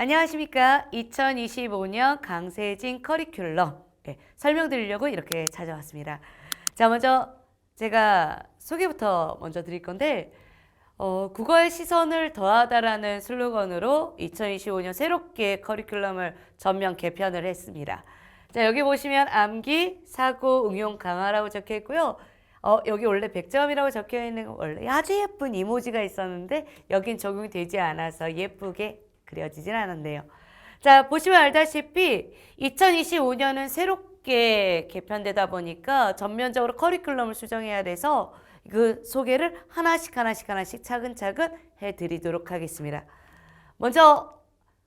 안녕하십니까. 2025년 강세진 커리큘럼 설명드리려고 이렇게 찾아왔습니다. 자, 먼저 제가 소개부터 먼저 드릴 건데 국어의 시선을 더하다라는 슬로건으로 2025년 새롭게 커리큘럼을 전면 개편을 했습니다. 자, 여기 보시면 암기, 사고, 응용 강화라고 적혀 있고요. 여기 원래 100점이라고 적혀 있는 원래 아주 예쁜 이모지가 있었는데 여긴 적용이 되지 않아서 예쁘게 그려지진 않았네요. 자, 보시면 알다시피 2025년은 새롭게 개편되다 보니까 전면적으로 커리큘럼을 수정해야 돼서 그 소개를 하나씩 차근차근 해드리도록 하겠습니다. 먼저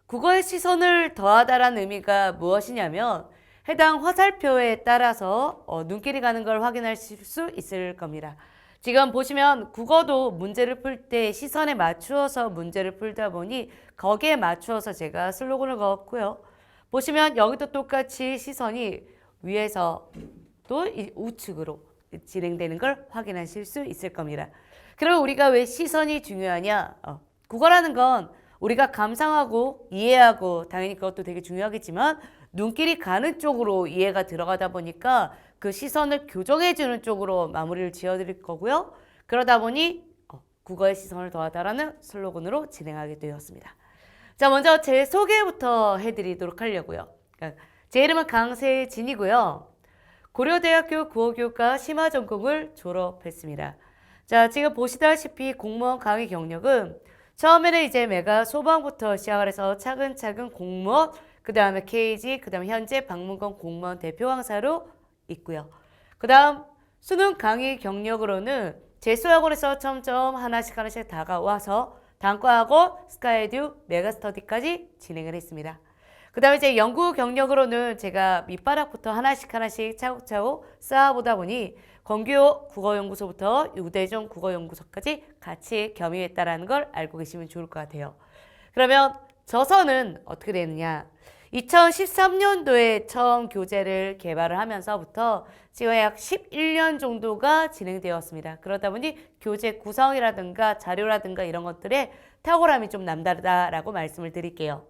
국어의 시선을 더하다라는 의미가 무엇이냐면 해당 화살표에 따라서 눈길이 가는 걸 확인하실 수 있을 겁니다. 지금 보시면 국어도 문제를 풀 때 시선에 맞추어서 문제를 풀다 보니 거기에 맞추어서 제가 슬로건을 그었고요. 보시면 여기도 똑같이 시선이 위에서 또 우측으로 진행되는 걸 확인하실 수 있을 겁니다. 그럼 우리가 왜 시선이 중요하냐? 국어라는 건 우리가 감상하고 이해하고 당연히 그것도 되게 중요하겠지만 눈길이 가는 쪽으로 이해가 들어가다 보니까 그 시선을 교정해주는 쪽으로 마무리를 지어드릴 거고요. 그러다 보니 국어의 시선을 더하다라는 슬로건으로 진행하게 되었습니다. 자, 먼저 제 소개부터 해드리도록 하려고요. 제 이름은 강세진이고요. 고려대학교 국어교과 심화전공을 졸업했습니다. 자, 지금 보시다시피 공무원 강의 경력은 처음에는 이제 매가 소방부터 시작을 해서 차근차근 공무원, 그 다음에 KG, 그 다음에 현재 박문건 공무원 대표 강사로 있고요. 그 다음 수능 강의 경력으로는 재수학원에서 점점 하나씩 다가와서 단과학원, 스카이에듀, 메가스터디까지 진행을 했습니다. 그 다음에 이제 연구 경력으로는 제가 밑바닥부터 하나씩 차곡차곡 쌓아보다 보니 건교 국어연구소부터 유대중 국어연구소까지 같이 겸임했다라는 걸 알고 계시면 좋을 것 같아요. 그러면 저서는 어떻게 되느냐? 2013년도에 처음 교재를 개발을 하면서부터 지금 약 11년 정도가 진행되었습니다. 그러다 보니 교재 구성이라든가 자료라든가 이런 것들에 탁월함이 좀 남다르다라고 말씀을 드릴게요.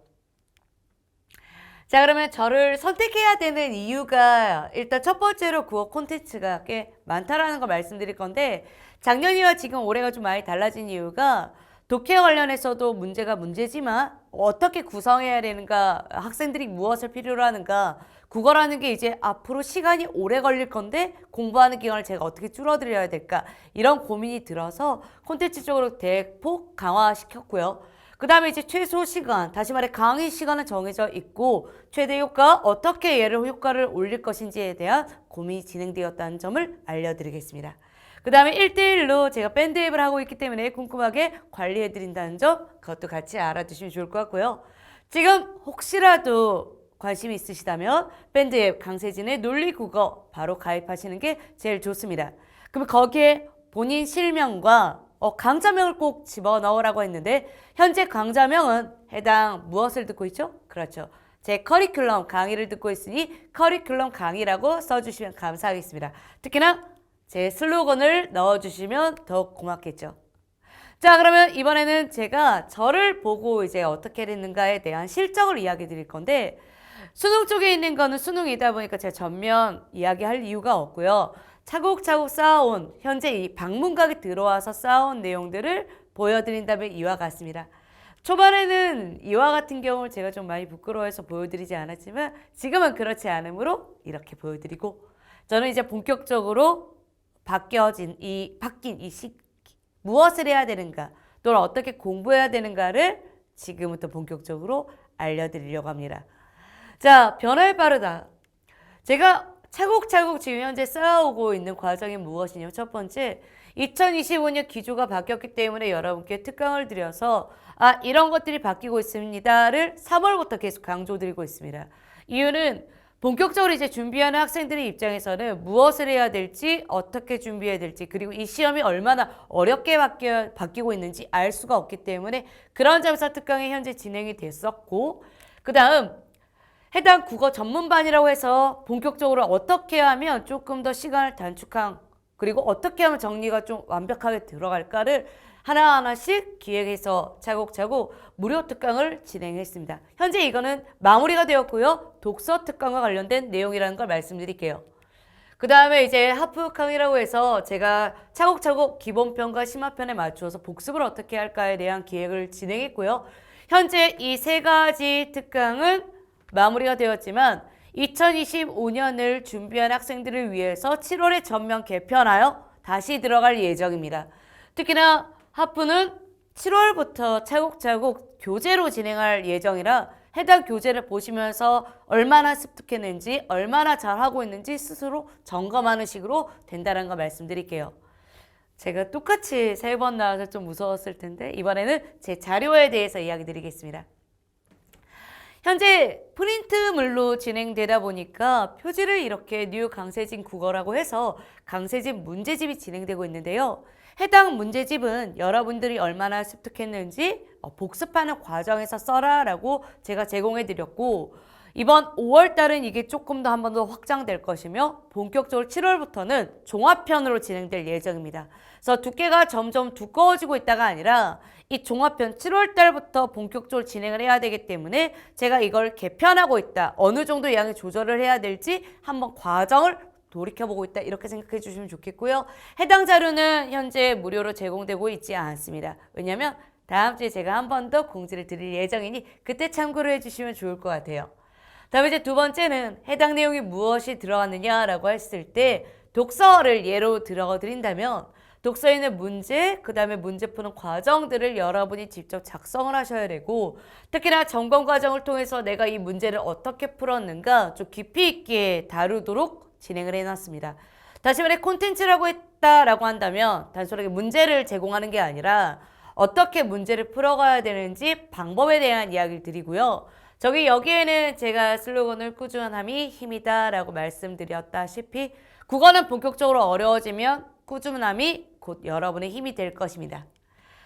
자, 그러면 저를 선택해야 되는 이유가 일단 첫 번째로 국어 콘텐츠가 꽤 많다라는 걸 말씀드릴 건데 작년이와 지금 올해가 좀 많이 달라진 이유가 독해 관련해서도 문제가 문제지만 어떻게 구성해야 되는가, 학생들이 무엇을 필요로 하는가, 국어라는 게 이제 앞으로 시간이 오래 걸릴 건데 공부하는 기간을 제가 어떻게 줄어들여야 될까 이런 고민이 들어서 콘텐츠적으로 대폭 강화시켰고요. 그 다음에 이제 최소 시간, 다시 말해 강의 시간은 정해져 있고 최대 효과, 어떻게 얘를 효과를 올릴 것인지에 대한 고민이 진행되었다는 점을 알려드리겠습니다. 그 다음에 1대1로 제가 밴드 앱을 하고 있기 때문에 꼼꼼하게 관리해드린다는 점 그것도 같이 알아두시면 좋을 것 같고요. 지금 혹시라도 관심이 있으시다면 밴드 앱 강세진의 논리국어 바로 가입하시는 게 제일 좋습니다. 그럼 거기에 본인 실명과 강좌명을 꼭 집어넣으라고 했는데 현재 강좌명은 해당 무엇을 듣고 있죠? 그렇죠. 제 커리큘럼 강의를 듣고 있으니 커리큘럼 강의라고 써주시면 감사하겠습니다. 특히나 제 슬로건을 넣어주시면 더욱 고맙겠죠. 자, 그러면 이번에는 제가 저를 보고 이제 어떻게 됐는가에 대한 실적을 이야기 드릴 건데 수능 쪽에 있는 거는 수능이다 보니까 제가 전면 이야기할 이유가 없고요. 차곡차곡 쌓아온 현재 이 방문각에 들어와서 쌓아온 내용들을 보여드린다면 이와 같습니다. 초반에는 이와 같은 경우를 제가 좀 많이 부끄러워해서 보여드리지 않았지만 지금은 그렇지 않으므로 이렇게 보여드리고 저는 이제 본격적으로 바뀐 이 시기 무엇을 해야 되는가 또는 어떻게 공부해야 되는가를 지금부터 본격적으로 알려드리려고 합니다. 자, 변화에 빠르다. 제가 차곡차곡 지금 현재 쌓아오고 있는 과정이 무엇이냐면 첫 번째 2025년 기조가 바뀌었기 때문에 여러분께 특강을 드려서 이런 것들이 바뀌고 있습니다를 3월부터 계속 강조드리고 있습니다. 이유는 본격적으로 이제 준비하는 학생들의 입장에서는 무엇을 해야 될지, 어떻게 준비해야 될지, 그리고 이 시험이 얼마나 어렵게 바뀌고 있는지 알 수가 없기 때문에 그런 점에서 특강이 현재 진행이 됐었고 그 다음 해당 국어 전문반이라고 해서 본격적으로 어떻게 하면 조금 더 시간을 단축한 그리고 어떻게 하면 정리가 좀 완벽하게 들어갈까를 하나하나씩 기획해서 차곡차곡 무료 특강을 진행했습니다. 현재 이거는 마무리가 되었고요. 독서 특강과 관련된 내용이라는 걸 말씀드릴게요. 그 다음에 이제 하프 강의라고 해서 제가 차곡차곡 기본편과 심화편에 맞추어서 복습을 어떻게 할까에 대한 기획을 진행했고요. 현재 이 세 가지 특강은 마무리가 되었지만 2025년을 준비한 학생들을 위해서 7월에 전면 개편하여 다시 들어갈 예정입니다. 특히나 하프는 7월부터 차곡차곡 교재로 진행할 예정이라 해당 교재를 보시면서 얼마나 습득했는지 얼마나 잘하고 있는지 스스로 점검하는 식으로 된다는 거 말씀드릴게요. 제가 똑같이 3번 나와서 좀 무서웠을 텐데 이번에는 제 자료에 대해서 이야기 드리겠습니다. 현재 프린트물로 진행되다 보니까 표지를 이렇게 뉴 강세진 국어라고 해서 강세진 문제집이 진행되고 있는데요. 해당 문제집은 여러분들이 얼마나 습득했는지 복습하는 과정에서 써라 라고 제가 제공해 드렸고 이번 5월 달은 이게 조금 더 한 번 더 확장될 것이며 본격적으로 7월부터는 종합편으로 진행될 예정입니다. 그래서 두께가 점점 두꺼워지고 있다가 아니라 이 종합편 7월 달부터 본격적으로 진행을 해야 되기 때문에 제가 이걸 개편하고 있다. 어느 정도 양의 조절을 해야 될지 한번 과정을 돌이켜보고 있다. 이렇게 생각해 주시면 좋겠고요. 해당 자료는 현재 무료로 제공되고 있지 않습니다. 왜냐하면 다음 주에 제가 한 번 더 공지를 드릴 예정이니 그때 참고를 해주시면 좋을 것 같아요. 다음에 이제 두 번째는 해당 내용이 무엇이 들어갔느냐라고 했을 때 독서를 예로 들어드린다면 독서에 있는 문제, 그 다음에 문제 푸는 과정들을 여러분이 직접 작성을 하셔야 되고 특히나 점검 과정을 통해서 내가 이 문제를 어떻게 풀었는가 좀 깊이 있게 다루도록 진행을 해놨습니다. 다시 말해 콘텐츠라고 했다라고 한다면 단순하게 문제를 제공하는 게 아니라 어떻게 문제를 풀어가야 되는지 방법에 대한 이야기를 드리고요. 여기에는 제가 슬로건을 꾸준함이 힘이다 라고 말씀드렸다시피 국어는 본격적으로 어려워지면 꾸준함이 곧 여러분의 힘이 될 것입니다.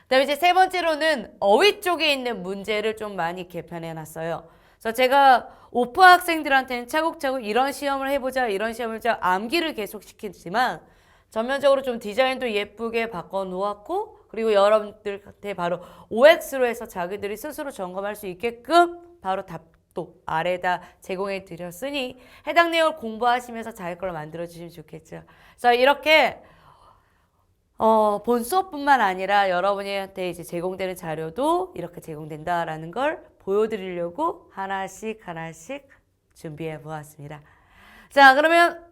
그 다음에 이제 세 번째로는 어휘 쪽에 있는 문제를 좀 많이 개편해 놨어요. 그래서 제가 오프 학생들한테는 차곡차곡 이런 시험을 해보자 이런 시험을 해보자 암기를 계속 시키지만 전면적으로 좀 디자인도 예쁘게 바꿔 놓았고 그리고 여러분들한테 바로 OX로 해서 자기들이 스스로 점검할 수 있게끔 바로 답도 아래다 제공해 드렸으니 해당 내용을 공부하시면서 자기 걸로 만들어 주시면 좋겠죠. 그래서 이렇게 본 수업뿐만 아니라 여러분한테 이제 제공되는 자료도 이렇게 제공된다라는 걸 보여드리려고 하나씩 준비해 보았습니다. 자, 그러면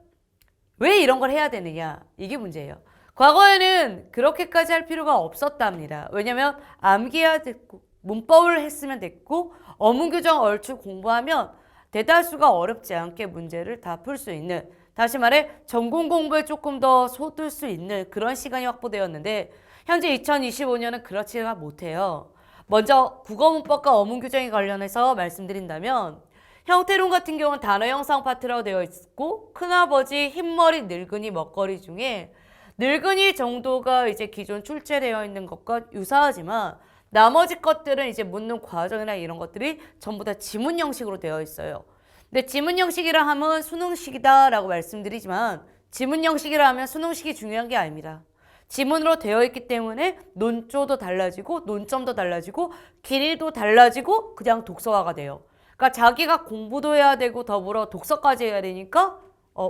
왜 이런 걸 해야 되느냐? 이게 문제예요. 과거에는 그렇게까지 할 필요가 없었답니다. 왜냐면 암기해야 됐고 문법을 했으면 됐고 어문 교정 얼추 공부하면 대다수가 어렵지 않게 문제를 다 풀 수 있는 다시 말해 전공 공부에 조금 더 쏟을 수 있는 그런 시간이 확보되었는데 현재 2025년은 그렇지가 못해요. 먼저 국어 문법과 어문 교정에 관련해서 말씀드린다면 형태론 같은 경우는 단어 형상 파트라고 되어 있고 큰아버지, 흰머리, 늙은이, 먹거리 중에 늙은이 정도가 이제 기존 출제되어 있는 것과 유사하지만 나머지 것들은 이제 묻는 과정이나 이런 것들이 전부 다 지문 형식으로 되어 있어요. 근데 지문 형식이라 하면 수능식이다라고 말씀드리지만 지문 형식이라 하면 수능식이 중요한 게 아닙니다. 지문으로 되어 있기 때문에 논조도 달라지고 논점도 달라지고 길이도 달라지고 그냥 독서화가 돼요. 그러니까 자기가 공부도 해야 되고 더불어 독서까지 해야 되니까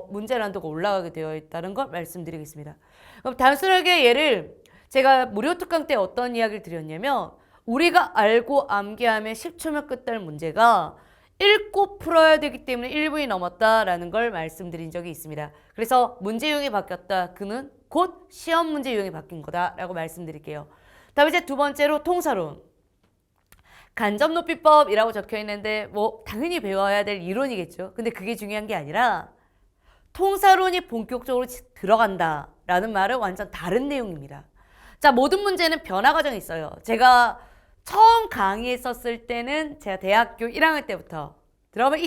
문제 난도가 올라가게 되어 있다는 걸 말씀드리겠습니다. 그럼 단순하게 얘를 제가 무료 특강 때 어떤 이야기를 드렸냐면 우리가 알고 암기하면 10초면 끝날 문제가 읽고 풀어야 되기 때문에 1분이 넘었다라는 걸 말씀드린 적이 있습니다. 그래서 문제 유형이 바뀌었다. 그는 곧 시험 문제 유형이 바뀐 거다라고 말씀드릴게요. 다음 이제 두 번째로 통사론. 간접높이법이라고 적혀 있는데 뭐 당연히 배워야 될 이론이겠죠. 근데 그게 중요한 게 아니라 통사론이 본격적으로 들어간다라는 말은 완전 다른 내용입니다. 자, 모든 문제는 변화 과정이 있어요. 제가 처음 강의했었을 때는 제가 대학교 1학년 때부터 들어가면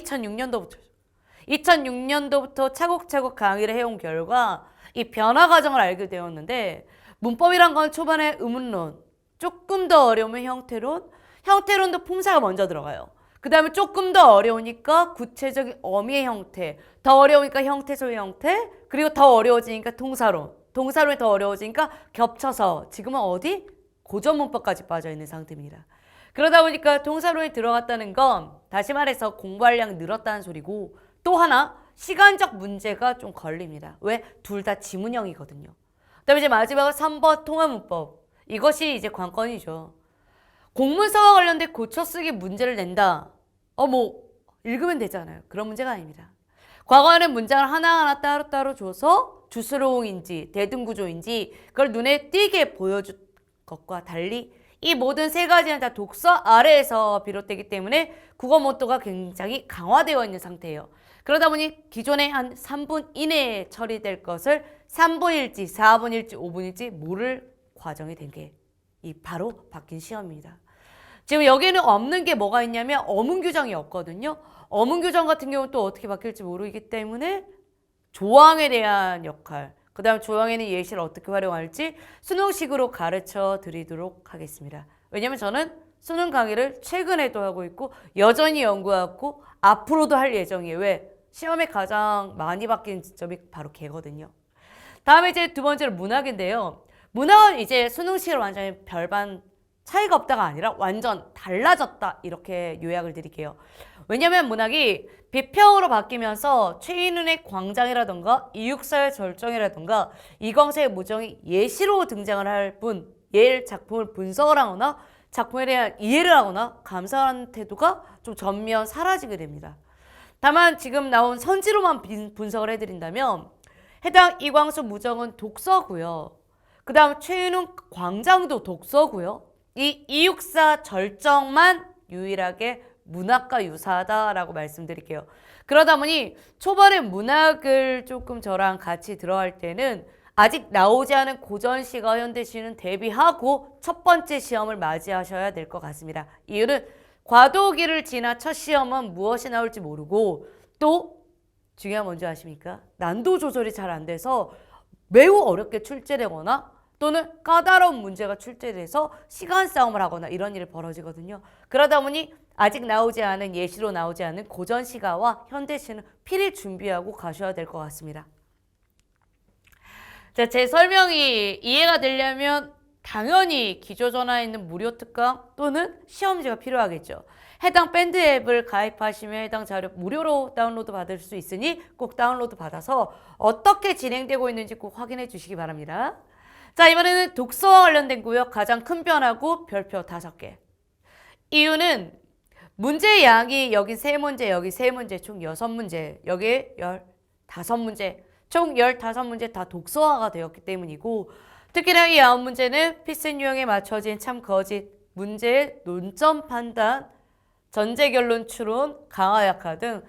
2006년도부터 차곡차곡 강의를 해온 결과 이 변화 과정을 알게 되었는데 문법이란 건 초반에 의문론, 조금 더 어려우면 형태론도 품사가 먼저 들어가요. 그 다음에 조금 더 어려우니까 구체적인 어미의 형태, 더 어려우니까 형태소의 형태, 그리고 더 어려워지니까 동사론이 더 어려워지니까 겹쳐서 지금은 어디? 고전 문법까지 빠져 있는 상태입니다. 그러다 보니까 동사로에 들어갔다는 건 다시 말해서 공부할 양이 늘었다는 소리고, 또 하나 시간적 문제가 좀 걸립니다. 왜? 둘 다 지문형이거든요. 그다음에 이제 마지막으로 3번 통합문법. 이것이 이제 관건이죠. 공문서와 관련된 고쳐쓰기 문제를 낸다. 읽으면 되잖아요. 그런 문제가 아닙니다. 과거에는 문장을 하나하나 따로따로 줘서 주스로잉인지 대등구조인지 그걸 눈에 띄게 보여준 것과 달리 이 모든 세 가지는 다 독서 아래에서 비롯되기 때문에 국어 못도가 굉장히 강화되어 있는 상태예요. 그러다 보니 기존에 한 3분 이내에 처리될 것을 3분일지 4분일지 5분일지 모를 과정이 된 게 이 바로 바뀐 시험입니다. 지금 여기에는 없는 게 뭐가 있냐면 어문 규정이 없거든요. 어문 규정 같은 경우는 또 어떻게 바뀔지 모르기 때문에 조항에 대한 역할, 그 다음 조항에는 예시를 어떻게 활용할지 수능식으로 가르쳐 드리도록 하겠습니다. 왜냐면 저는 수능 강의를 최근에도 하고 있고 여전히 연구하고 앞으로도 할 예정이에요. 왜? 시험에 가장 많이 바뀐 지점이 바로 걔거든요. 다음에 이제 두 번째로 문학인데요. 문학은 이제 수능식으로 완전히 별반 차이가 없다가 아니라 완전 달라졌다, 이렇게 요약을 드릴게요. 왜냐면 문학이 비평으로 바뀌면서 최인훈의 광장이라던가 이육사의 절정이라던가 이광세의 무정이 예시로 등장을 할 뿐 작품을 분석을 하거나 작품에 대한 이해를 하거나 감상하는 태도가 좀 전면 사라지게 됩니다. 다만 지금 나온 선지로만 분석을 해드린다면 해당 이광수 무정은 독서고요. 그 다음 최인훈 광장도 독서고요. 이 이육사 절정만 유일하게 문학과 유사하다라고 말씀드릴게요. 그러다 보니 초반에 문학을 조금 저랑 같이 들어갈 때는 아직 나오지 않은 고전시가 현대시는 대비하고 첫 번째 시험을 맞이하셔야 될 것 같습니다. 이유는 과도기를 지나 첫 시험은 무엇이 나올지 모르고 또 중요한 뭔지 아십니까? 난도 조절이 잘 안 돼서 매우 어렵게 출제되거나 또는 까다로운 문제가 출제돼서 시간 싸움을 하거나 이런 일이 벌어지거든요. 그러다 보니 아직 나오지 않은 예시로 나오지 않은 고전시가와 현대시는 필히 준비하고 가셔야 될 것 같습니다. 자, 제 설명이 이해가 되려면 당연히 기초전화에 있는 무료 특강 또는 시험지가 필요하겠죠. 해당 밴드 앱을 가입하시면 해당 자료 무료로 다운로드 받을 수 있으니 꼭 다운로드 받아서 어떻게 진행되고 있는지 꼭 확인해 주시기 바랍니다. 자, 이번에는 독서와 관련된 구역 가장 큰 변화고 별표 5개. 이유는 문제의 양이 여기 3문제, 여기 3문제, 총 6문제, 여기에 15문제, 총 15문제 다 독서화가 되었기 때문이고, 특히나 이 9문제는 필승 유형에 맞춰진 참 거짓, 문제의 논점 판단, 전제 결론 추론, 강화 약화 등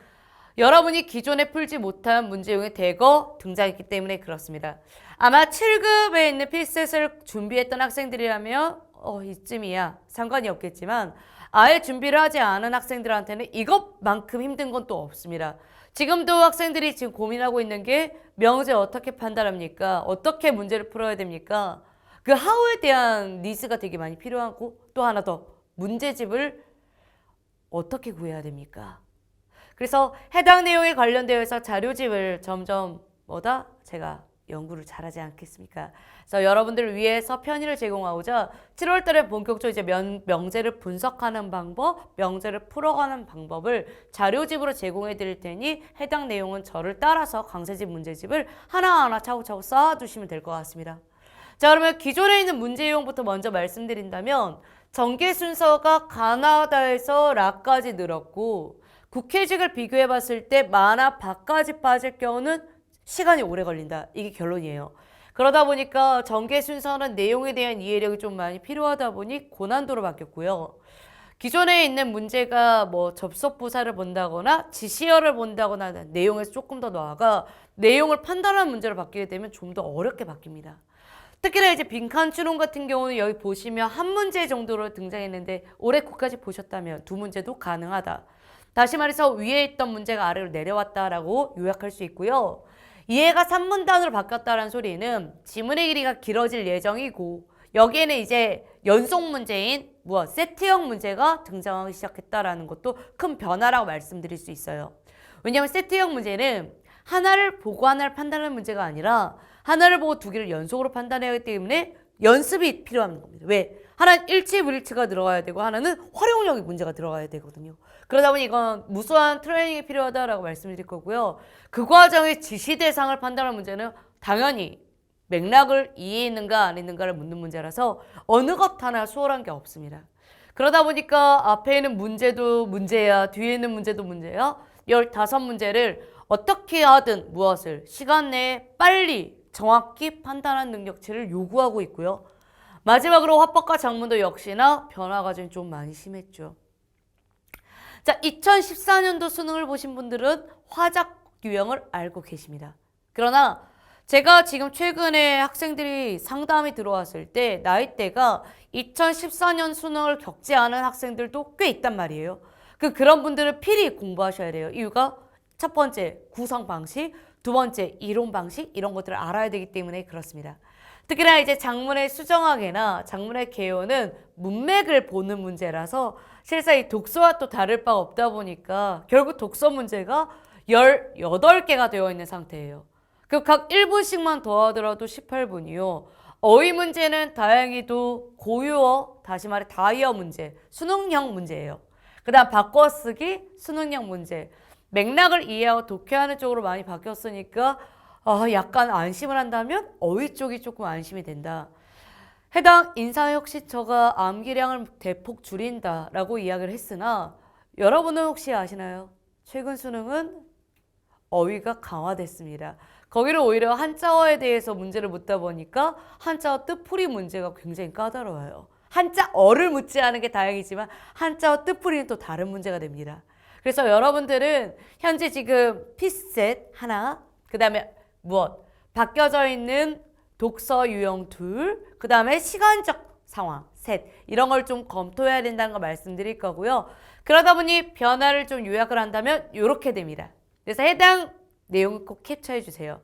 여러분이 기존에 풀지 못한 문제용이 대거 등장했기 때문에 그렇습니다. 아마 7급에 있는 필셋을 준비했던 학생들이라면 이쯤이야 상관이 없겠지만 아예 준비를 하지 않은 학생들한테는 이것만큼 힘든 건 또 없습니다. 지금도 학생들이 지금 고민하고 있는 게 명제 어떻게 판단합니까? 어떻게 문제를 풀어야 됩니까? 그 하우에 대한 니즈가 되게 많이 필요하고 또 하나 더 문제집을 어떻게 구해야 됩니까? 그래서 해당 내용에 관련되어서 자료집을 점점 제가 연구를 잘하지 않겠습니까? 그래서 여러분들을 위해서 편의를 제공하고자 7월 달에 본격적으로 이제 명제를 분석하는 방법, 명제를 풀어가는 방법을 자료집으로 제공해 드릴 테니 해당 내용은 저를 따라서 강세집 문제집을 하나하나 차곡차곡 쌓아두시면 될 것 같습니다. 자, 그러면 기존에 있는 문제용부터 먼저 말씀드린다면 전개 순서가 가나다에서 라까지 늘었고 국회직을 비교해 봤을 때 마나 바까지 빠질 경우는 시간이 오래 걸린다. 이게 결론이에요. 그러다 보니까 전개 순서는 내용에 대한 이해력이 좀 많이 필요하다 보니 고난도로 바뀌었고요. 기존에 있는 문제가 접속 부사를 본다거나 지시어를 본다거나 내용에서 조금 더 나아가 내용을 판단하는 문제로 바뀌게 되면 좀 더 어렵게 바뀝니다. 특히나 이제 빈칸 추론 같은 경우는 여기 보시면 한 문제 정도로 등장했는데 올해 거까지 보셨다면 두 문제도 가능하다. 다시 말해서 위에 있던 문제가 아래로 내려왔다라고 요약할 수 있고요. 이해가 3문단으로 바뀌었다는 소리는 지문의 길이가 길어질 예정이고 여기에는 이제 연속 문제인 세트형 문제가 등장하기 시작했다라는 것도 큰 변화라고 말씀드릴 수 있어요. 왜냐하면 세트형 문제는 하나를 보고 하나를 판단하는 문제가 아니라 하나를 보고 두 개를 연속으로 판단해야 하기 때문에 연습이 필요한 겁니다. 왜? 하나는 일치불일치가 들어가야 되고 하나는 활용력이 문제가 들어가야 되거든요. 그러다 보니 이건 무수한 트레이닝이 필요하다라고 말씀드릴 거고요. 그 과정의 지시 대상을 판단할 문제는 당연히 맥락을 이해했는가 안 했는가를 묻는 문제라서 어느 것 하나 수월한 게 없습니다. 그러다 보니까 앞에 있는 문제도 문제야, 뒤에 있는 문제도 문제야. 15문제를 어떻게 하든 무엇을 시간 내에 빨리 정확히 판단하는 능력치를 요구하고 있고요. 마지막으로 화법과 작문도 역시나 변화가 좀 많이 심했죠. 자, 2014년도 수능을 보신 분들은 화작 유형을 알고 계십니다. 그러나 제가 지금 최근에 학생들이 상담이 들어왔을 때 나이대가 2014년 수능을 겪지 않은 학생들도 꽤 있단 말이에요. 그런 분들은 필히 공부하셔야 돼요. 이유가 첫 번째, 구성 방식, 두 번째, 이론 방식 이런 것들을 알아야 되기 때문에 그렇습니다. 특히나 이제 작문의 수정학이나 작문의 개요는 문맥을 보는 문제라서 실상 이 독서와 또 다를 바가 없다 보니까 결국 독서 문제가 18개가 되어 있는 상태예요. 각 1분씩만 더하더라도 18분이요. 어휘 문제는 다행히도 고유어, 다시 말해 다이어 문제, 수능형 문제예요. 그 다음 바꿔쓰기, 수능형 문제. 맥락을 이해하고 독해하는 쪽으로 많이 바뀌었으니까 약간 안심을 한다면 어휘 쪽이 조금 안심이 된다. 해당 인사혁신처가 암기량을 대폭 줄인다라고 이야기를 했으나 여러분은 혹시 아시나요? 최근 수능은 어휘가 강화됐습니다. 거기를 오히려 한자어에 대해서 문제를 묻다 보니까 한자어 뜻풀이 문제가 굉장히 까다로워요. 한자어를 묻지 않은 게 다행이지만 한자어 뜻풀이는 또 다른 문제가 됩니다. 그래서 여러분들은 현재 지금 피셋 하나, 그 다음에 무엇? 바뀌어져 있는 독서 유형 둘, 그 다음에 시간적 상황 셋, 이런 걸 좀 검토해야 된다는 거 말씀드릴 거고요. 그러다 보니 변화를 좀 요약을 한다면 이렇게 됩니다. 그래서 해당 내용을 꼭 캡처해 주세요.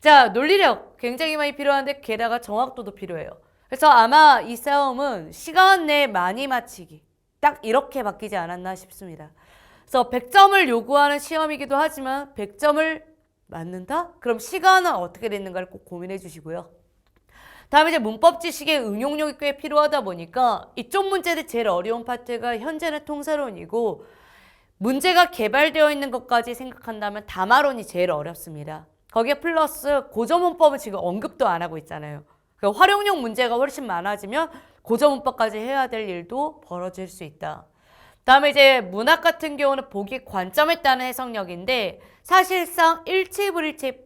자, 논리력 굉장히 많이 필요한데 게다가 정확도도 필요해요. 그래서 아마 이 싸움은 시간 내에 많이 맞히기 딱 이렇게 바뀌지 않았나 싶습니다. 그래서 100점을 요구하는 시험이기도 하지만 100점을 맞는다? 그럼 시간은 어떻게 됐는가를 꼭 고민해 주시고요. 다음에 이제 문법 지식의 응용력이 꽤 필요하다 보니까 이쪽 문제들 제일 어려운 파트가 현재는 통사론이고 문제가 개발되어 있는 것까지 생각한다면 담화론이 제일 어렵습니다. 거기에 플러스 고전문법은 지금 언급도 안 하고 있잖아요. 활용력 문제가 훨씬 많아지면 고전문법까지 해야 될 일도 벌어질 수 있다. 다음에 이제 문학 같은 경우는 보기 관점에 따른 해석력인데 사실상 일치불일치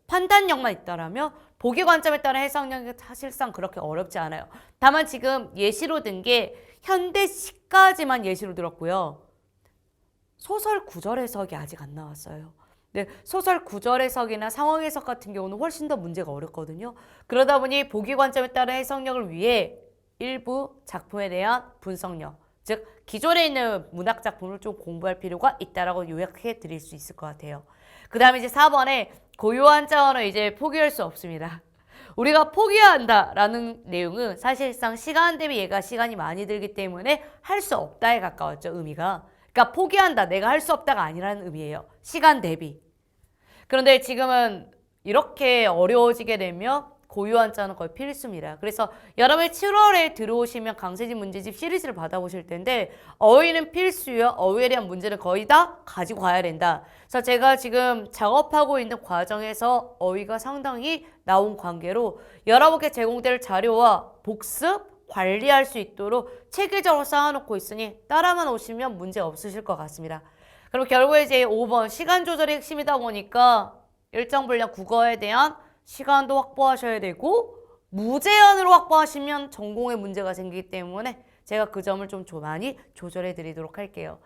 판단력만 있다라면 보기 관점에 따른 해석력이 사실상 그렇게 어렵지 않아요. 다만 지금 예시로 든 게 현대시까지만 예시로 들었고요. 소설 구절 해석이 아직 안 나왔어요. 네, 소설 구절 해석이나 상황 해석 같은 경우는 훨씬 더 문제가 어렵거든요. 그러다 보니 보기 관점에 따른 해석력을 위해 일부 작품에 대한 분석력, 즉 기존에 있는 문학 작품을 좀 공부할 필요가 있다라고 요약해 드릴 수 있을 것 같아요. 그 다음에 이제 4번에 고유한 자어는 이제 포기할 수 없습니다. 우리가 포기한다라는 내용은 사실상 시간 대비 얘가 시간이 많이 들기 때문에 할 수 없다에 가까웠죠, 의미가. 그러니까 포기한다, 내가 할 수 없다가 아니라는 의미예요. 시간 대비. 그런데 지금은 이렇게 어려워지게 되면 고유한 자는 거의 필수입니다. 그래서 여러분이 7월에 들어오시면 강세진 문제집 시리즈를 받아보실 텐데 어휘는 필수요. 어휘에 대한 문제는 거의 다 가지고 가야 된다. 그래서 제가 지금 작업하고 있는 과정에서 어휘가 상당히 나온 관계로 여러분께 제공될 자료와 복습, 관리할 수 있도록 체계적으로 쌓아놓고 있으니 따라만 오시면 문제 없으실 것 같습니다. 그럼 결국에 이제 5번 시간 조절이 핵심이다 보니까 일정 분량 국어에 대한 시간도 확보하셔야 되고 무제한으로 확보하시면 전공에 문제가 생기기 때문에 제가 그 점을 좀 많이 조절해 드리도록 할게요.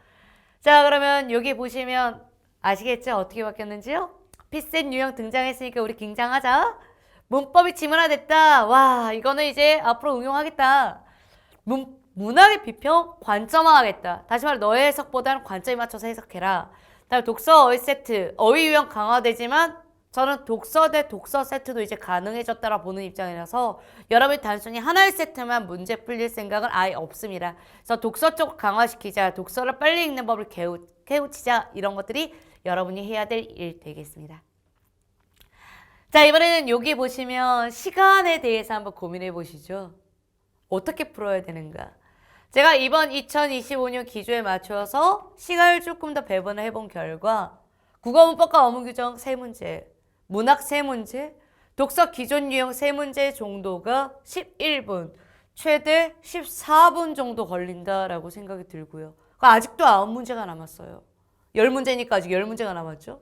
자, 그러면 여기 보시면 아시겠죠? 어떻게 바뀌었는지요? 피셋 유형 등장했으니까 우리 긴장하자. 문법이 지문화됐다. 와, 이거는 이제 앞으로 응용하겠다. 문학의 비평 관점화하겠다. 다시 말해 너의 해석보다는 관점에 맞춰서 해석해라. 다음 독서 어휘 세트. 어휘 유형 강화되지만 저는 독서 대 독서 세트도 이제 가능해졌다라 보는 입장이라서 여러분이 단순히 하나의 세트만 문제 풀릴 생각은 아예 없습니다. 그래서 독서 쪽 강화시키자, 독서를 빨리 읽는 법을 깨우치자, 이런 것들이 여러분이 해야 될 일 되겠습니다. 자, 이번에는 여기 보시면 시간에 대해서 한번 고민해 보시죠. 어떻게 풀어야 되는가? 제가 이번 2025년 기조에 맞춰서 시간을 조금 더 배분을 해본 결과 국어문법과 어문규정 3문제, 문학 3문제, 독서 기존 유형 3문제 정도가 11분, 최대 14분 정도 걸린다라고 생각이 들고요. 아직도 9문제가 남았어요. 10문제니까 아직 10문제가 남았죠.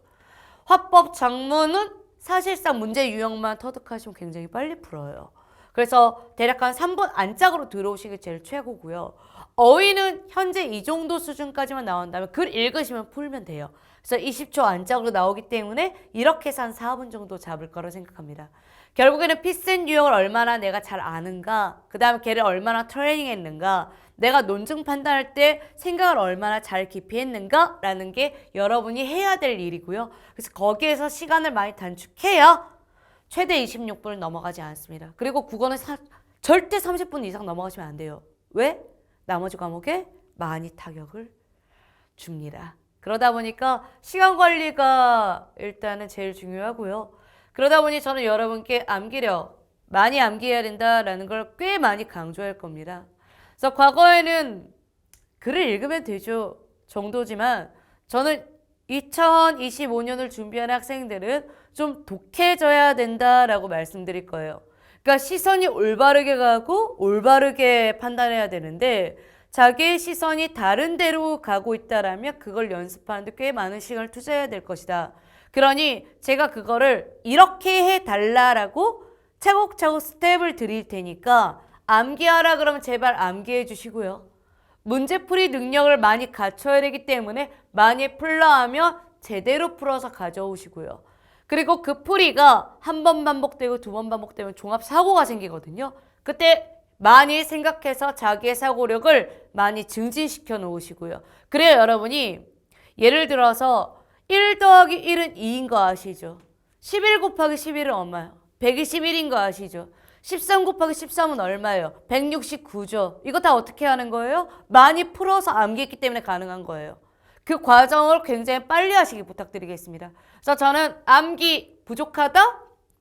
화법 작문은 사실상 문제 유형만 터득하시면 굉장히 빨리 풀어요. 그래서 대략 한 3분 안짝으로 들어오시기 제일 최고고요. 어휘는 현재 이 정도 수준까지만 나온다면 글 읽으시면 풀면 돼요. 그래서 20초 안짝으로 나오기 때문에 이렇게 해서 한 4분 정도 잡을 거라 생각합니다. 결국에는 피센 유형을 얼마나 내가 잘 아는가, 그 다음에 걔를 얼마나 트레이닝했는가, 내가 논증 판단할 때 생각을 얼마나 잘 깊이 했는가 라는 게 여러분이 해야 될 일이고요. 그래서 거기에서 시간을 많이 단축해야 최대 26분을 넘어가지 않습니다. 그리고 국어는 절대 30분 이상 넘어가시면 안 돼요. 왜? 나머지 과목에 많이 타격을 줍니다. 그러다 보니까 시간 관리가 일단은 제일 중요하고요. 그러다 보니 저는 여러분께 암기력, 많이 암기해야 된다라는 걸 꽤 많이 강조할 겁니다. 그래서 과거에는 글을 읽으면 되죠 정도지만 저는 2025년을 준비하는 학생들은 좀 독해져야 된다라고 말씀드릴 거예요. 그러니까 시선이 올바르게 가고 올바르게 판단해야 되는데 자기의 시선이 다른 데로 가고 있다라면 그걸 연습하는데 꽤 많은 시간을 투자해야 될 것이다. 그러니 제가 그거를 이렇게 해달라라고 차곡차곡 스텝을 드릴 테니까 암기하라 그러면 제발 암기해 주시고요. 문제풀이 능력을 많이 갖춰야 되기 때문에 많이 풀라 하면 제대로 풀어서 가져오시고요. 그리고 그 풀이가 한 번 반복되고 두 번 반복되면 종합사고가 생기거든요. 그때 많이 생각해서 자기의 사고력을 많이 증진시켜 놓으시고요. 그래야 여러분이 예를 들어서 1 더하기 1은 2인 거 아시죠? 11 곱하기 11은 얼마예요? 121인 거 아시죠? 13 곱하기 13은 얼마예요? 169죠. 이거 다 어떻게 하는 거예요? 많이 풀어서 암기했기 때문에 가능한 거예요. 그 과정을 굉장히 빨리 하시기 부탁드리겠습니다. 그래서 저는 암기 부족하다?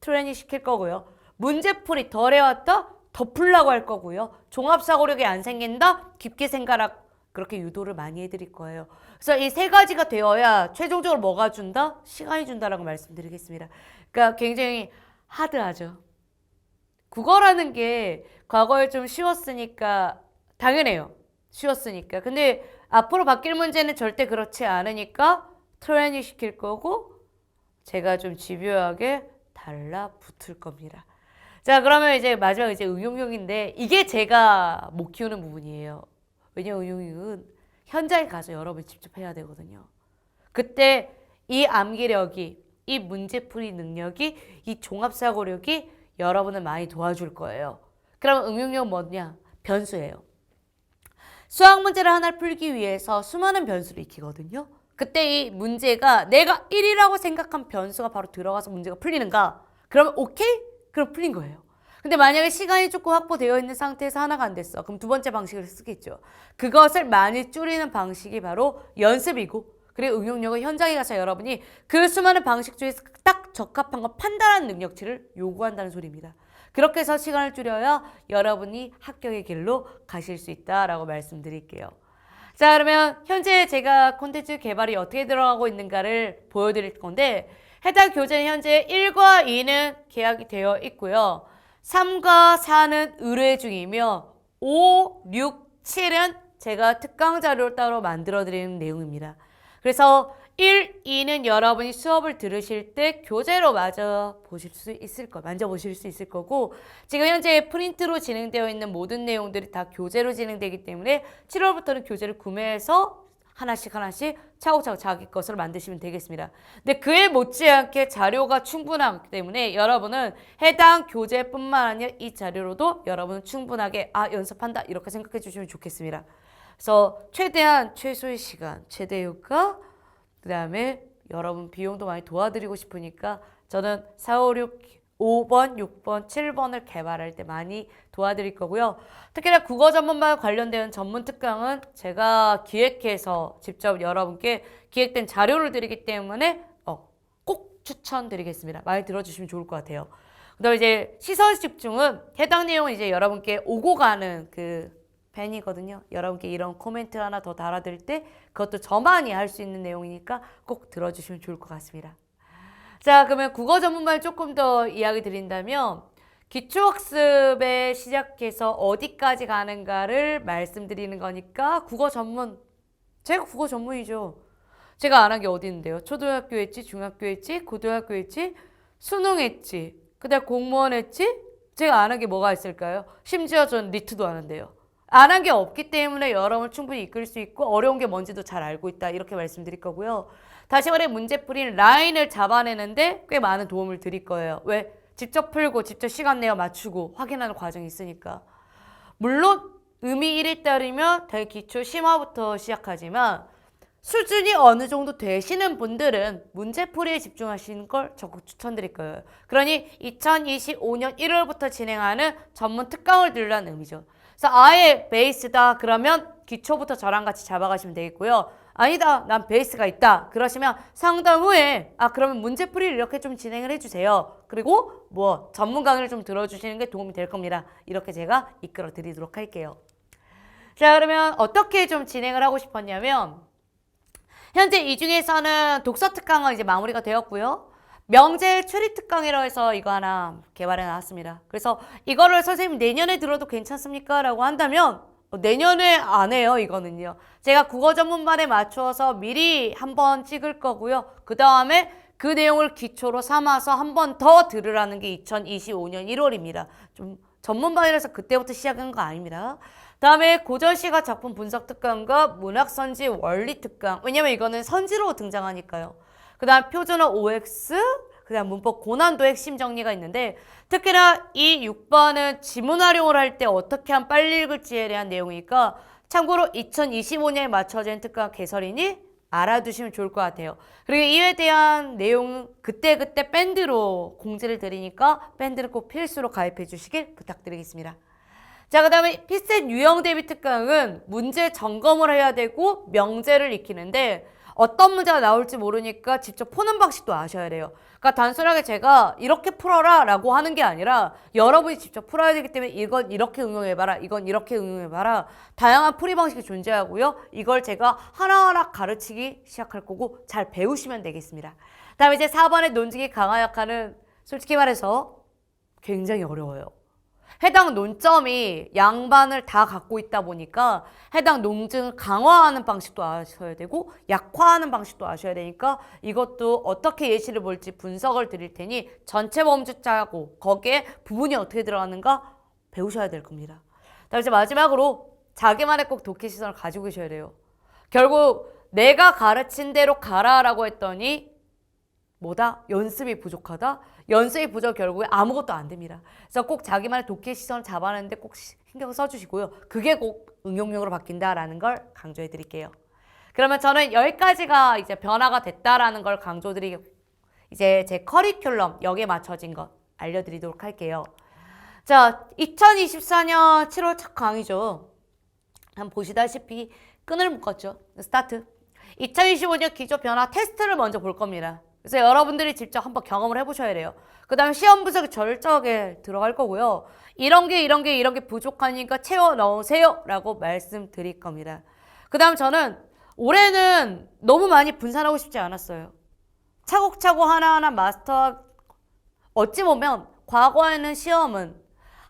트레이닝 시킬 거고요. 문제풀이 덜 해왔다? 더 풀라고 할 거고요. 종합사고력이 안 생긴다? 깊게 생각하라. 그렇게 유도를 많이 해드릴 거예요. 그래서 이 세 가지가 되어야 최종적으로 뭐가 준다? 시간이 준다라고 말씀드리겠습니다. 그러니까 굉장히 하드하죠. 국어라는 게 과거에 좀 쉬웠으니까 당연해요. 쉬웠으니까. 근데 앞으로 바뀔 문제는 절대 그렇지 않으니까 트레이닝 시킬 거고 제가 좀 집요하게 달라붙을 겁니다. 자, 그러면 이제 마지막 이제 응용력인데 이게 제가 못 키우는 부분이에요. 왜냐면 응용력은 현장에 가서 여러분이 직접 해야 되거든요. 그때 이 암기력이, 이 문제풀이 능력이, 이 종합사고력이 여러분을 많이 도와줄 거예요. 그럼 응용력 뭐냐? 변수예요. 수학 문제를 하나를 풀기 위해서 수많은 변수를 익히거든요. 그때 이 문제가 내가 1이라고 생각한 변수가 바로 들어가서 문제가 풀리는가? 그러면 오케이? 그럼 풀린 거예요. 근데 만약에 시간이 조금 확보되어 있는 상태에서 하나가 안 됐어. 그럼 두 번째 방식을 쓰겠죠. 그것을 많이 줄이는 방식이 바로 연습이고 그리고 응용력은 현장에 가서 여러분이 그 수많은 방식 중에서 딱 적합한 거 판단하는 능력치를 요구한다는 소리입니다. 그렇게 해서 시간을 줄여야 여러분이 합격의 길로 가실 수 있다라고 말씀드릴게요. 자, 그러면 현재 제가 콘텐츠 개발이 어떻게 들어가고 있는가를 보여드릴 건데 해당 교재는 현재 1과 2는 계약이 되어 있고요. 3과 4는 의뢰 중이며 5, 6, 7은 제가 특강 자료를 따로 만들어 드리는 내용입니다. 그래서 1, 2는 여러분이 수업을 들으실 때 교재로 만져보실 수 있을 거고 지금 현재 프린트로 진행되어 있는 모든 내용들이 다 교재로 진행되기 때문에 7월부터는 교재를 구매해서 하나씩 차곡차곡 자기 것으로 만드시면 되겠습니다. 근데 그에 못지않게 자료가 충분하기 때문에 여러분은 해당 교재뿐만 아니라 이 자료로도 여러분은 충분하게 연습한다 이렇게 생각해 주시면 좋겠습니다. 그래서 최대한 최소의 시간, 최대 효과, 그 다음에 여러분 비용도 많이 도와드리고 싶으니까 저는 4, 5, 6, 5번, 6번, 7번을 개발할 때 많이 도와드릴 거고요. 특히나 국어 전문과 관련된 전문 특강은 제가 기획해서 직접 여러분께 기획된 자료를 드리기 때문에 꼭 추천드리겠습니다. 많이 들어주시면 좋을 것 같아요. 그다음에 이제 시선 집중은 해당 내용은 이제 여러분께 오고 가는 그 벤이거든요. 여러분께 이런 코멘트 하나 더 달아드릴 때 그것도 저만이 할 수 있는 내용이니까 꼭 들어주시면 좋을 것 같습니다. 자, 그러면 국어 전문말 조금 더 이야기 드린다면 기초학습에 시작해서 어디까지 가는가를 말씀드리는 거니까 국어 전문, 제가 국어 전문이죠. 제가 안 한 게 어디 있는데요. 초등학교 했지, 중학교 했지, 고등학교 했지, 수능 했지, 그다음 공무원 했지. 제가 안 한 게 뭐가 있을까요? 심지어 전 리트도 하는데요. 안 한 게 없기 때문에 여러분을 충분히 이끌 수 있고 어려운 게 뭔지도 잘 알고 있다. 이렇게 말씀드릴 거고요. 다시 말해 문제풀이 라인을 잡아내는데 꽤 많은 도움을 드릴 거예요. 왜? 직접 풀고 직접 시간 내어 맞추고 확인하는 과정이 있으니까. 물론 의미 1에 따르면 대기초 심화부터 시작하지만 수준이 어느 정도 되시는 분들은 문제풀이에 집중하시는 걸 적극 추천드릴 거예요. 그러니 2025년 1월부터 진행하는 전문 특강을 들으라는 의미죠. 그래서 아예 베이스다 그러면 기초부터 저랑 같이 잡아가시면 되겠고요. 아니다, 난 베이스가 있다 그러시면 상담 후에 그러면 문제풀이를 이렇게 좀 진행을 해주세요. 그리고 뭐 전문 강의를 좀 들어주시는 게 도움이 될 겁니다. 이렇게 제가 이끌어 드리도록 할게요. 자, 그러면 어떻게 좀 진행을 하고 싶었냐면 현재 이 중에서는 독서 특강은 이제 마무리가 되었고요. 명제 추리 특강이라고 해서 이거 하나 개발해 놨습니다. 그래서 이거를 선생님 내년에 들어도 괜찮습니까? 라고 한다면 내년에 안 해요, 이거는요. 제가 국어 전문반에 맞추어서 미리 한번 찍을 거고요. 그 다음에 그 내용을 기초로 삼아서 한 번 더 들으라는 게 2025년 1월입니다. 좀 전문반이라서 그때부터 시작한 거 아닙니다. 다음에 고전시가 작품 분석 특강과 문학선지 원리 특강. 왜냐면 이거는 선지로 등장하니까요. 그 다음 표준어 OX, 그 다음 문법 고난도 핵심 정리가 있는데 특히나 이 6번은 지문 활용을 할 때 어떻게 하면 빨리 읽을지에 대한 내용이니까 참고로 2025년에 맞춰진 특강 개설이니 알아두시면 좋을 것 같아요. 그리고 이에 대한 내용 그때그때 밴드로 공지를 드리니까 밴드는 꼭 필수로 가입해 주시길 부탁드리겠습니다. 자, 그 다음에 피셋 유형 대비 특강은 문제 점검을 해야 되고 명제를 익히는데 어떤 문제가 나올지 모르니까 직접 푸는 방식도 아셔야 돼요. 그러니까 단순하게 제가 이렇게 풀어라 라고 하는 게 아니라 여러분이 직접 풀어야 되기 때문에 이건 이렇게 응용해봐라, 이건 이렇게 응용해봐라. 다양한 풀이 방식이 존재하고요. 이걸 제가 하나하나 가르치기 시작할 거고 잘 배우시면 되겠습니다. 다음에 이제 4번의 논증이 강화 약화는 솔직히 말해서 굉장히 어려워요. 해당 논점이 양반을 다 갖고 있다 보니까 해당 논증을 강화하는 방식도 아셔야 되고 약화하는 방식도 아셔야 되니까 이것도 어떻게 예시를 볼지 분석을 드릴 테니 전체 범주 짜고 거기에 부분이 어떻게 들어가는가 배우셔야 될 겁니다. 다음 이제 마지막으로 자기만의 꼭 독해 시선을 가지고 계셔야 돼요. 결국 내가 가르친 대로 가라라고 했더니 뭐다? 연습이 부족하다? 연습이 부족 결국에 아무것도 안 됩니다. 그래서 꼭 자기만의 독해 시선을 잡아내는데 꼭 신경 써주시고요. 그게 꼭 응용력으로 바뀐다라는 걸 강조해 드릴게요. 그러면 저는 여기까지가 이제 변화가 됐다라는 걸 강조드리고 이제 제 커리큘럼 여기에 맞춰진 것 알려드리도록 할게요. 자, 2024년 7월 첫 강의죠. 한번 보시다시피 끈을 묶었죠. 스타트. 2025년 기조 변화 테스트를 먼저 볼 겁니다. 그래서 여러분들이 직접 한번 경험을 해보셔야 돼요. 그 다음에 시험 분석이 철저하게 들어갈 거고요. 이런 게 부족하니까 채워 넣으세요 라고 말씀드릴 겁니다. 그 다음 저는 올해는 너무 많이 분산하고 싶지 않았어요. 차곡차곡 하나하나 마스터. 어찌 보면 과거에는 시험은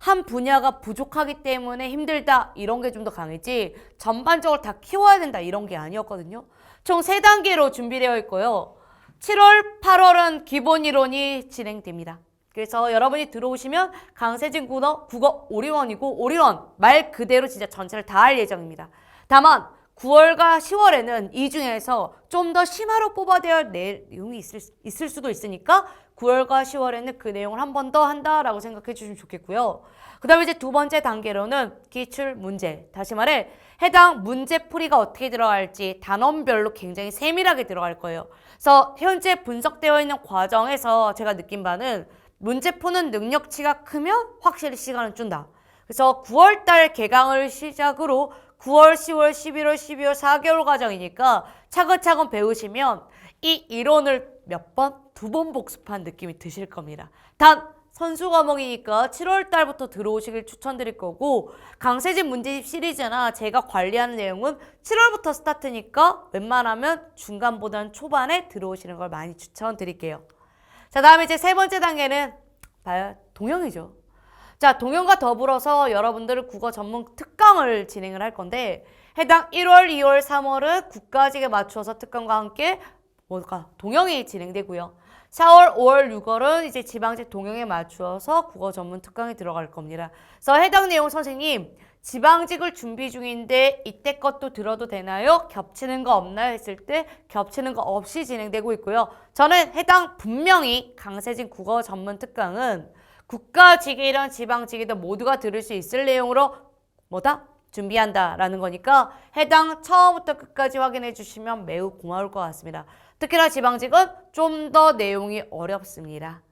한 분야가 부족하기 때문에 힘들다 이런 게 좀 더 강했지 전반적으로 다 키워야 된다 이런 게 아니었거든요. 총 3단계로 준비되어 있고요. 7월, 8월은 기본 이론이 진행됩니다. 그래서 여러분이 들어오시면 강세진 국어 올인원이고 올인원 말 그대로 진짜 전체를 다 할 예정입니다. 다만 9월과 10월에는 이 중에서 좀 더 심화로 뽑아야 할 내용이 있을 수도 있으니까 9월과 10월에는 그 내용을 한 번 더 한다라고 생각해 주시면 좋겠고요. 그 다음에 이제 두 번째 단계로는 기출 문제. 다시 말해 해당 문제풀이가 어떻게 들어갈지 단원별로 굉장히 세밀하게 들어갈 거예요. 그래서 현재 분석되어 있는 과정에서 제가 느낀 바는 문제 푸는 능력치가 크면 확실히 시간을 준다. 그래서 9월달 개강을 시작으로 9월, 10월, 11월, 12월 4개월 과정이니까 차근차근 배우시면 이 이론을 몇 번? 2번 복습한 느낌이 드실 겁니다. 단 선수 과목이니까 7월 달부터 들어오시길 추천드릴 거고, 강세진 문제집 시리즈나 제가 관리하는 내용은 7월부터 스타트니까 웬만하면 중간보다는 초반에 들어오시는 걸 많이 추천드릴게요. 자, 다음에 이제 세 번째 단계는 봐요. 동영이죠. 자, 동영과 더불어서 여러분들은 국어 전문 특강을 진행을 할 건데, 해당 1월, 2월, 3월은 국가직에 맞춰서 특강과 함께 동영이 진행되고요. 4월, 5월, 6월은 이제 지방직 동영에 맞추어서 국어 전문 특강이 들어갈 겁니다. 그래서 해당 내용 선생님, 지방직을 준비 중인데 이때 것도 들어도 되나요? 겹치는 거 없나요? 했을 때 겹치는 거 없이 진행되고 있고요. 저는 해당 분명히 강세진 국어 전문 특강은 국가직이든 지방직이든 모두가 들을 수 있을 내용으로 준비한다라는 거니까 해당 처음부터 끝까지 확인해 주시면 매우 고마울 것 같습니다. 특히나 지방직은 좀 더 내용이 어렵습니다.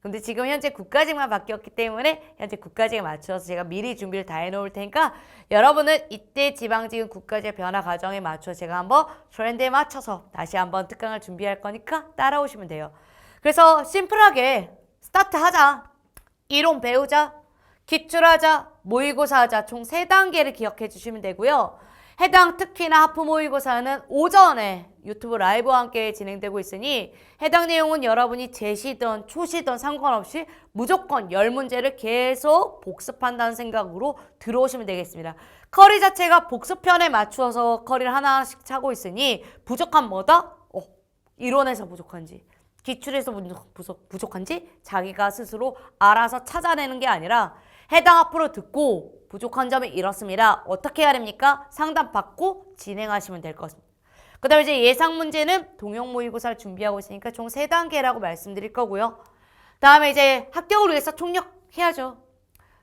근데 지금 현재 국가직만 바뀌었기 때문에 현재 국가직에 맞춰서 제가 미리 준비를 다 해놓을 테니까 여러분은 이때 지방직은 국가직 변화 과정에 맞춰 제가 한번 트렌드에 맞춰서 다시 한번 특강을 준비할 거니까 따라오시면 돼요. 그래서 심플하게 스타트하자. 이론 배우자. 기출하자. 모의고사 하자. 총 3단계를 기억해 주시면 되고요. 해당 특히나 하프 모의고사는 오전에 유튜브 라이브와 함께 진행되고 있으니 해당 내용은 여러분이 재시든 초시든 상관없이 무조건 10문제를 계속 복습한다는 생각으로 들어오시면 되겠습니다. 커리 자체가 복습편에 맞추어서 커리를 하나씩 차고 있으니 부족한 뭐다? 이론에서 부족한지 기출에서 부족한지 자기가 스스로 알아서 찾아내는 게 아니라 해당 앞으로 듣고 부족한 점이 이렇습니다. 어떻게 해야 됩니까? 상담 받고 진행하시면 될 것 같습니다. 그 다음에 이제 예상 문제는 동영 모의고사를 준비하고 있으니까 총 3단계라고 말씀드릴 거고요. 다음에 이제 합격을 위해서 총력해야죠.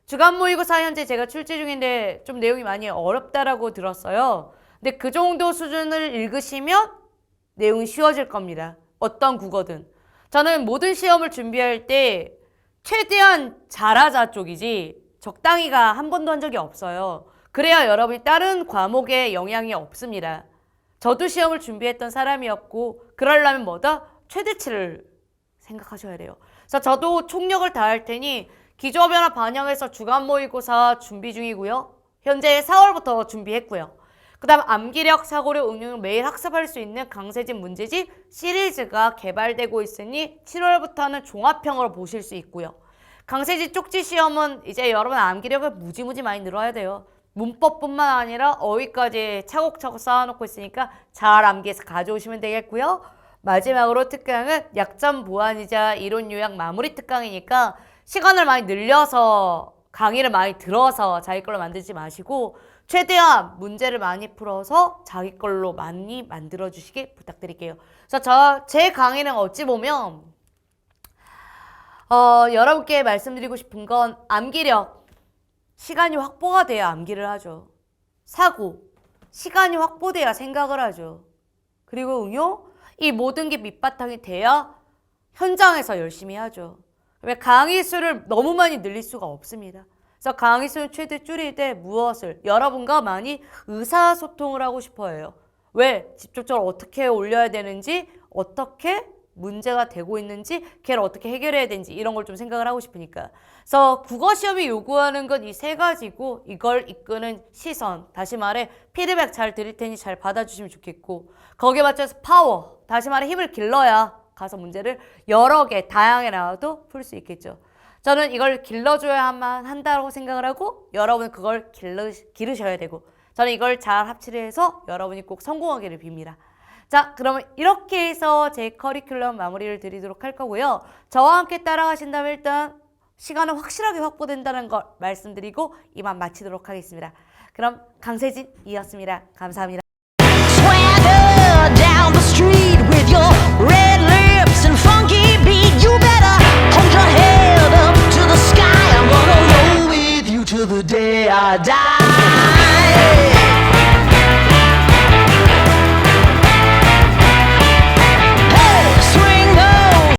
주간 모의고사 현재 제가 출제 중인데 좀 내용이 많이 어렵다라고 들었어요. 근데 그 정도 수준을 읽으시면 내용이 쉬워질 겁니다. 어떤 국어든. 저는 모든 시험을 준비할 때 최대한 잘하자 쪽이지 적당히가 한 번도 한 적이 없어요. 그래야 여러분이 다른 과목에 영향이 없습니다. 저도 시험을 준비했던 사람이었고 그러려면 최대치를 생각하셔야 돼요. 그래서 저도 총력을 다할 테니 기조변화 반영해서 주간 모의고사 준비 중이고요. 현재 4월부터 준비했고요. 그 다음 암기력, 사고력, 응용을 매일 학습할 수 있는 강세진 문제집 시리즈가 개발되고 있으니 7월부터는 종합형으로 보실 수 있고요. 강세진 쪽지 시험은 이제 여러분 암기력을 무지무지 많이 늘어야 돼요. 문법뿐만 아니라 어휘까지 차곡차곡 쌓아놓고 있으니까 잘 암기해서 가져오시면 되겠고요. 마지막으로 특강은 약점 보완이자 이론 요약 마무리 특강이니까 시간을 많이 늘려서 강의를 많이 들어서 자기 걸로 만들지 마시고 최대한 문제를 많이 풀어서 자기 걸로 많이 만들어 주시길 부탁드릴게요. 그래서 제 강의는 어찌 보면 여러분께 말씀드리고 싶은 건 암기력, 시간이 확보가 돼야 암기를 하죠. 사고, 시간이 확보돼야 생각을 하죠. 그리고 응용, 이 모든 게 밑바탕이 돼야 현장에서 열심히 하죠. 왜 강의 수를 너무 많이 늘릴 수가 없습니다. 그래서 강의 수는 최대 줄이되 무엇을 여러분과 많이 의사소통을 하고 싶어 해요. 왜? 직접적으로 어떻게 올려야 되는지, 어떻게 문제가 되고 있는지, 걔를 어떻게 해결해야 되는지 이런 걸 좀 생각을 하고 싶으니까. 그래서 국어 시험이 요구하는 건 이 3가지고 이걸 이끄는 시선, 다시 말해 피드백 잘 드릴 테니 잘 받아주시면 좋겠고 거기에 맞춰서 파워, 다시 말해 힘을 길러야 가서 문제를 여러 개, 다양하게 나와도 풀 수 있겠죠. 저는 이걸 길러줘야만 한다고 생각을 하고 여러분은 그걸 기르셔야 되고 저는 이걸 잘 합치를 해서 여러분이 꼭 성공하기를 빕니다. 자, 그러면 이렇게 해서 제 커리큘럼 마무리를 드리도록 할 거고요. 저와 함께 따라가신다면 일단 시간은 확실하게 확보된다는 걸 말씀드리고 이만 마치도록 하겠습니다. 그럼 강세진이었습니다. 감사합니다. Swagger down the street with your red lips and funky beat. You better hold your head up to the sky. I'm gonna roll with you till the day I die.